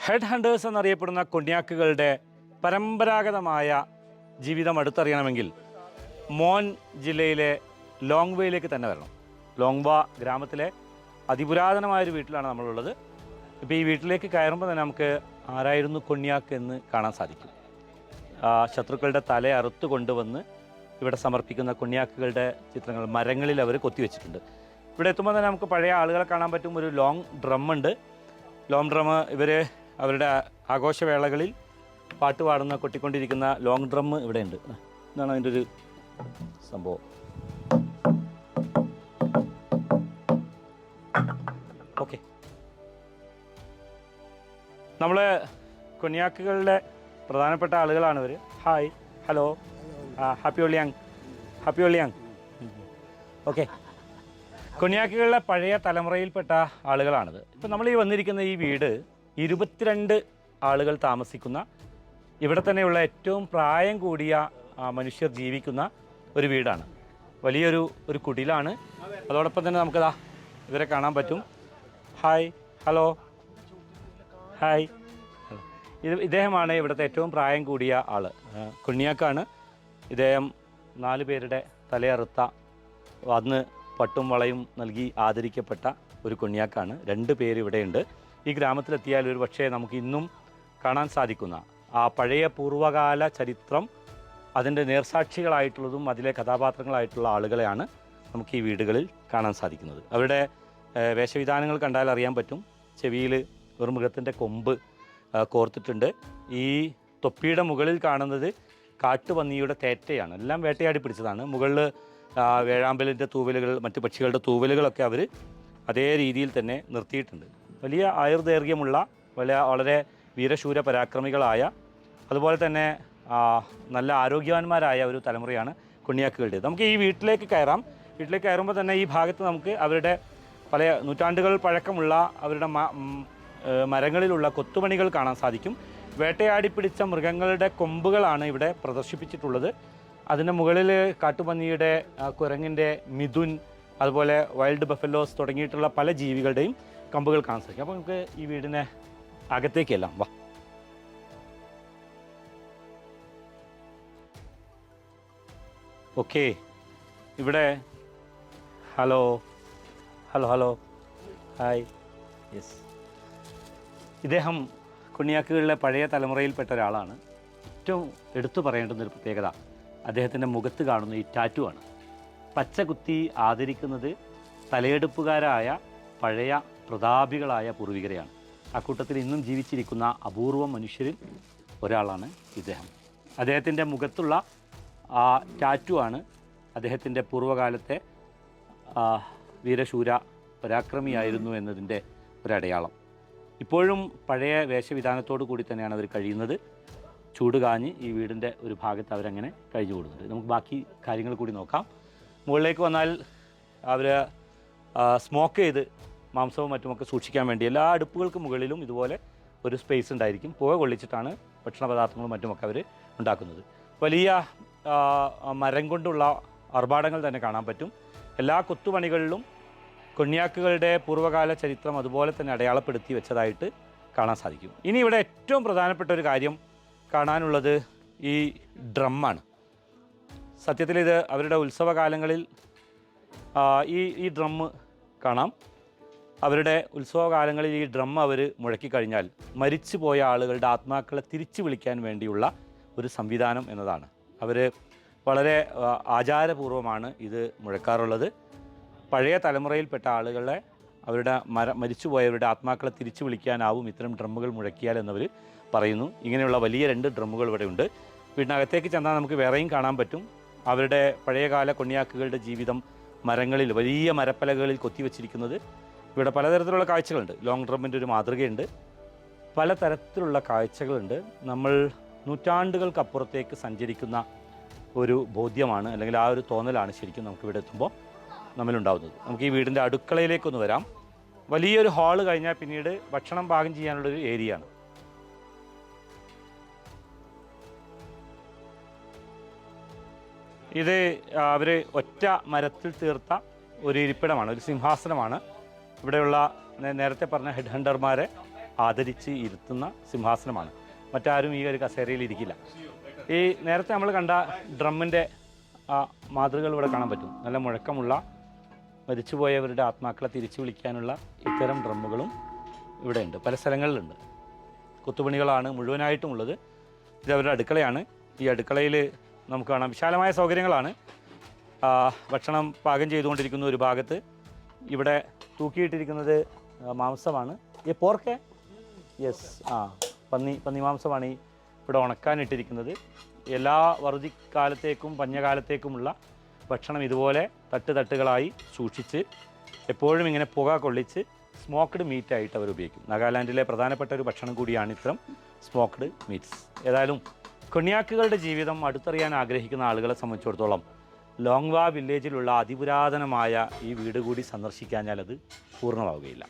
Head hunters എന്നറിയപ്പെടുന്ന കൊണ്യാക്കുകളുടെ പരമ്പരാഗതമായ ജീവിതം അടുത്തറിയണമെങ്കിൽ മോൻ ജില്ലയിലെ ലോങ്വേയിലേക്ക് തന്നെ വരണം. ലോങ്വ ഗ്രാമത്തിലെ അതിപുരാതനമായൊരു വീട്ടിലാണ് നമ്മളുള്ളത്. ഇപ്പോൾ ഈ വീട്ടിലേക്ക് കയറുമ്പോൾ തന്നെ നമുക്ക് ആരായിരുന്നു കൊണ്യാക്ക് എന്ന് കാണാൻ സാധിക്കും. ശത്രുക്കളുടെ തല അറുത്ത് കൊണ്ടുവന്ന് ഇവിടെ സമർപ്പിക്കുന്ന കൊണ്യാക്കുകളുടെ ചിത്രങ്ങൾ മരങ്ങളിൽ അവർ കൊത്തിവെച്ചിട്ടുണ്ട്. ഇവിടെ എത്തുമ്പോൾ തന്നെ നമുക്ക് പഴയ ആളുകളെ കാണാൻ പറ്റും. ഒരു ലോങ് ഡ്രമ്മുണ്ട്. ലോങ് ഡ്രം ഇവർ അവരുടെ ആഘോഷവേളകളിൽ പാട്ട് പാടുന്ന കൊട്ടിക്കൊണ്ടിരിക്കുന്ന ലോങ് ഡ്രം ഇവിടെ ഉണ്ട്. ഇതാണ് അതിൻ്റെ ഒരു സംഭവം. ഓക്കെ, നമ്മൾ കൊണ്യാക്കുകളുടെ പ്രധാനപ്പെട്ട ആളുകളാണ് ഇവർ. Hi, hello, happy Aoleang, happy Aoleang. Okay, കൊണ്യാക്കുകളുടെ പഴയ തലമുറയിൽപ്പെട്ട ആളുകളാണിത്. ഇപ്പം നമ്മൾ ഈ വന്നിരിക്കുന്ന ഈ വീട് 22 ആളുകൾ താമസിക്കുന്ന, ഇവിടെ തന്നെയുള്ള ഏറ്റവും പ്രായം കൂടിയ മനുഷ്യർ ജീവിക്കുന്ന ഒരു വീടാണ്. വലിയൊരു കുടിലാണ്. അതോടൊപ്പം തന്നെ നമുക്കിതാ ഇവരെ കാണാൻ പറ്റും. Hi, hello, hi. ഇദ്ദേഹമാണ് ഇവിടുത്തെ ഏറ്റവും പ്രായം കൂടിയ ആൾ. കൊണ്യാക്കാണ് ഇദ്ദേഹം. 4 പേരുടെ തലയറുത്ത, അന്ന് പട്ടും വളയും നൽകി ആദരിക്കപ്പെട്ട ഒരു കൊണ്യാക്കാണ്. 2 പേര് ഇവിടെയുണ്ട്. ഈ ഗ്രാമത്തിലെത്തിയാൽ ഒരു പക്ഷേ നമുക്ക് ഇന്നും കാണാൻ സാധിക്കുന്ന ആ പഴയ പൂർവ്വകാല ചരിത്രം, അതിൻ്റെ നേർസാക്ഷികളായിട്ടുള്ളതും അതിലെ കഥാപാത്രങ്ങളായിട്ടുള്ള ആളുകളെയാണ് നമുക്ക് ഈ വീടുകളിൽ കാണാൻ സാധിക്കുന്നത്. അവരുടെ വേഷവിധാനങ്ങൾ കണ്ടാൽ അറിയാൻ പറ്റും. ചെവിയിൽ ഒരു മൃഗത്തിൻ്റെ കൊമ്പ് കോർത്തിട്ടുണ്ട്. ഈ തൊപ്പിയുടെ മുകളിൽ കാണുന്നത് കാട്ടുപന്നിയുടെ തേറ്റയാണ്. എല്ലാം വേട്ടയാടി പിടിച്ചതാണ്. മുകളിൽ വേഴാമ്പലിൻ്റെ തൂവലുകൾ, മറ്റ് പക്ഷികളുടെ തൂവലുകളൊക്കെ അവർ അതേ രീതിയിൽ തന്നെ നിർത്തിയിട്ടുണ്ട്. വലിയ ആയുർദൈർഘ്യമുള്ള വളരെ വീരശൂര പരാക്രമികളായ, അതുപോലെ തന്നെ നല്ല ആരോഗ്യവാന്മാരായ ഒരു തലമുറയാണ് കൊണ്യാക്കുകളുടെ. നമുക്ക് ഈ വീട്ടിലേക്ക് കയറാം. വീട്ടിലേക്ക് കയറുമ്പോൾ തന്നെ ഈ ഭാഗത്ത് നമുക്ക് അവരുടെ പല നൂറ്റാണ്ടുകൾ പഴക്കമുള്ള അവരുടെ മരങ്ങളിലുള്ള കൊത്തുപണികൾ കാണാൻ സാധിക്കും. വേട്ടയാടി പിടിച്ച മൃഗങ്ങളുടെ കൊമ്പുകളാണ് ഇവിടെ പ്രദർശിപ്പിച്ചിട്ടുള്ളത്. അതിൻ്റെ മുകളിൽ കാട്ടുപന്നിയുടെ, കുരങ്ങിൻ്റെ, മിഥുൻ, അതുപോലെ വൈൽഡ് ബഫലോസ് തുടങ്ങിയിട്ടുള്ള പല ജീവികളുടെയും കമ്പുകൾ കാണാൻ സാധിക്കും. അപ്പോൾ നമുക്ക് ഈ വീടിനെ അകത്തേക്കെല്ലാം വാ. ഓക്കെ, ഇവിടെ hello, hello, hello, hi. Yes, ഇദ്ദേഹം കൊണ്യാക്കുകളിലെ പഴയ തലമുറയിൽപ്പെട്ട ഒരാളാണ്. ഏറ്റവും എടുത്തു പറയേണ്ടുന്നൊരു പ്രത്യേകത അദ്ദേഹത്തിൻ്റെ മുഖത്ത് കാണുന്ന ഈ ടാറ്റു ആണ്. പച്ച കുത്തി ആദരിക്കുന്നത് തലയെടുപ്പുകാരായ പഴയ പ്രതാപികളായ പൂർവികരെയാണ്. അക്കൂട്ടത്തിൽ ഇന്നും ജീവിച്ചിരിക്കുന്ന അപൂർവം മനുഷ്യരിൽ ഒരാളാണ് ഇദ്ദേഹം. അദ്ദേഹത്തിൻ്റെ മുഖത്തുള്ള ആ ടാറ്റു ആണ് അദ്ദേഹത്തിൻ്റെ പൂർവ്വകാലത്തെ വീരശൂര പരാക്രമിയായിരുന്നു എന്നതിൻ്റെ ഒരടയാളം. ഇപ്പോഴും പഴയ വേഷവിധാനത്തോടു കൂടി തന്നെയാണ് അവർ കഴിയുന്നത്. ചൂട് കാഞ്ഞ് ഈ വീടിൻ്റെ ഒരു ഭാഗത്ത് അവരങ്ങനെ കഴിഞ്ഞു കൂടുന്നുണ്ട്. നമുക്ക് ബാക്കി കാര്യങ്ങൾ കൂടി നോക്കാം. മുകളിലേക്ക് വന്നാൽ അവർ സ്മോക്ക് ചെയ്ത് മാംസവും മറ്റുമൊക്കെ സൂക്ഷിക്കാൻ വേണ്ടി എല്ലാ അടുപ്പുകൾക്ക് മുകളിലും ഇതുപോലെ ഒരു സ്പേസ് ഉണ്ടായിരിക്കും. പുക കൊള്ളിച്ചിട്ടാണ് ഭക്ഷണ പദാർത്ഥങ്ങളും മറ്റുമൊക്കെ അവർ ഉണ്ടാക്കുന്നത്. വലിയ മരം കൊണ്ടുള്ള ആർഭാടങ്ങൾ തന്നെ കാണാൻ പറ്റും. എല്ലാ കൊത്തുപണികളിലും കൊണ്യാക്കുകളുടെ പൂർവ്വകാല ചരിത്രം അതുപോലെ തന്നെ അടയാളപ്പെടുത്തി വെച്ചതായിട്ട് കാണാൻ സാധിക്കും. ഇനി ഇവിടെ ഏറ്റവും പ്രധാനപ്പെട്ട ഒരു കാര്യം കാണാനുള്ളത് ഈ ഡ്രമ്മാണ്. സത്യത്തിൽ ഇത് അവരുടെ ഉത്സവകാലങ്ങളിൽ ഈ ഡ്രമ്മ് കാണാം. അവരുടെ ഉത്സവകാലങ്ങളിൽ ഈ ഡ്രം അവർ മുഴക്കിക്കഴിഞ്ഞാൽ മരിച്ചു പോയ ആളുകളുടെ ആത്മാക്കളെ തിരിച്ചു വിളിക്കാൻ വേണ്ടിയുള്ള ഒരു സംവിധാനം എന്നതാണ്. അവർ വളരെ ആചാരപൂർവ്വമാണ് ഇത് മുഴക്കാറുള്ളത്. പഴയ തലമുറയിൽപ്പെട്ട ആളുകളെ അവരുടെ മരിച്ചുപോയവരുടെ ആത്മാക്കളെ തിരിച്ചു വിളിക്കാനാവും ഇത്തരം ഡ്രമ്മുകൾ മുഴക്കിയാൽ എന്നവർ പറയുന്നു. ഇങ്ങനെയുള്ള വലിയ 2 ഡ്രമ്മുകൾ ഇവിടെ ഉണ്ട്. വീടിനകത്തേക്ക് ചെന്നാൽ നമുക്ക് വേറെയും കാണാൻ പറ്റും. അവരുടെ പഴയകാല കൊണ്യാക്കുകളുടെ ജീവിതം മരങ്ങളിൽ, വലിയ മരപ്പലകളിൽ കൊത്തിവെച്ചിരിക്കുന്നത്. ഇവിടെ പലതരത്തിലുള്ള കാഴ്ചകളുണ്ട്. ലോങ് ഡ്രമ്മിൻ്റെ ഒരു മാതൃകയുണ്ട്. പലതരത്തിലുള്ള കാഴ്ചകളുണ്ട്. നമ്മൾ നൂറ്റാണ്ടുകൾക്കപ്പുറത്തേക്ക് സഞ്ചരിക്കുന്ന ഒരു ബോധ്യമാണ്, അല്ലെങ്കിൽ ആ ഒരു തോന്നലാണ് ശരിക്കും നമുക്കിവിടെ എത്തുമ്പോൾ നമ്മളുണ്ടാകുന്നത്. നമുക്ക് ഈ വീടിൻ്റെ അടുക്കളയിലേക്കൊന്ന് വരാം. വലിയൊരു ഹാള് കഴിഞ്ഞാൽ പിന്നീട് ഭക്ഷണം പാകം ചെയ്യാനുള്ളൊരു ഏരിയ ആണ്. ഇത് അവർ ഒറ്റ മരത്തിൽ തീർത്ത ഒരു ഇരിപ്പിടമാണ്, ഒരു സിംഹാസനമാണ്. ഇവിടെയുള്ള നേരത്തെ പറഞ്ഞ ഹെഡ് ഹണ്ടർമാരെ ആദരിച്ച് ഇരുത്തുന്ന സിംഹാസനമാണ്. മറ്റാരും ഈ ഒരു കസേരയിൽ ഇരിക്കില്ല. ഈ നേരത്തെ നമ്മൾ കണ്ട ഡ്രമ്മിൻ്റെ മാതൃകകൾ ഇവിടെ കാണാൻ പറ്റും. നല്ല മുഴക്കമുള്ള മരിച്ചുപോയവരുടെ ആത്മാക്കളെ തിരിച്ചു വിളിക്കാനുള്ള ഇത്തരം ഡ്രമ്മുകളും ഇവിടെ ഉണ്ട്, പല സ്ഥലങ്ങളിലുണ്ട്. കൊത്തുപണികളാണ് മുഴുവനായിട്ടുമുള്ളത്. ഇത് അവരുടെ അടുക്കളയാണ്. ഈ അടുക്കളയിൽ നമുക്ക് കാണാം വിശാലമായ സൗകര്യങ്ങളാണ്. ഭക്ഷണം പാകം ചെയ്തുകൊണ്ടിരിക്കുന്ന ഒരു ഭാഗത്ത് ഇവിടെ തൂക്കിയിട്ടിരിക്കുന്നത് മാംസമാണ്. ഈ പോർക്ക്, യെസ്, പന്നി മാംസമാണ് ഈ ഇവിടെ ഉണക്കാനിട്ടിരിക്കുന്നത്. എല്ലാ വറുതിക്കാലത്തേക്കും പഞ്ഞകാലത്തേക്കുമുള്ള ഭക്ഷണം ഇതുപോലെ തട്ടുകളായി സൂക്ഷിച്ച് എപ്പോഴും ഇങ്ങനെ പുക കൊള്ളിച്ച് സ്മോക്ക്ഡ് മീറ്റായിട്ട് അവർ ഉപയോഗിക്കും. നാഗാലാൻഡിലെ പ്രധാനപ്പെട്ട ഒരു ഭക്ഷണം കൂടിയാണ് ഇത്തരം സ്മോക്ക്ഡ് മീറ്റ്സ്. ഏതായാലും കൊണ്യാക്കുകളുടെ ജീവിതം അടുത്തറിയാൻ ആഗ്രഹിക്കുന്ന ആളുകളെ സംബന്ധിച്ചിടത്തോളം ലോങ്വാ വില്ലേജിലുള്ള അതിപുരാതനമായ ഈ വീട് കൂടി സന്ദർശിക്കാഞ്ഞാൽ അത് പൂർണ്ണമാവുകയില്ല.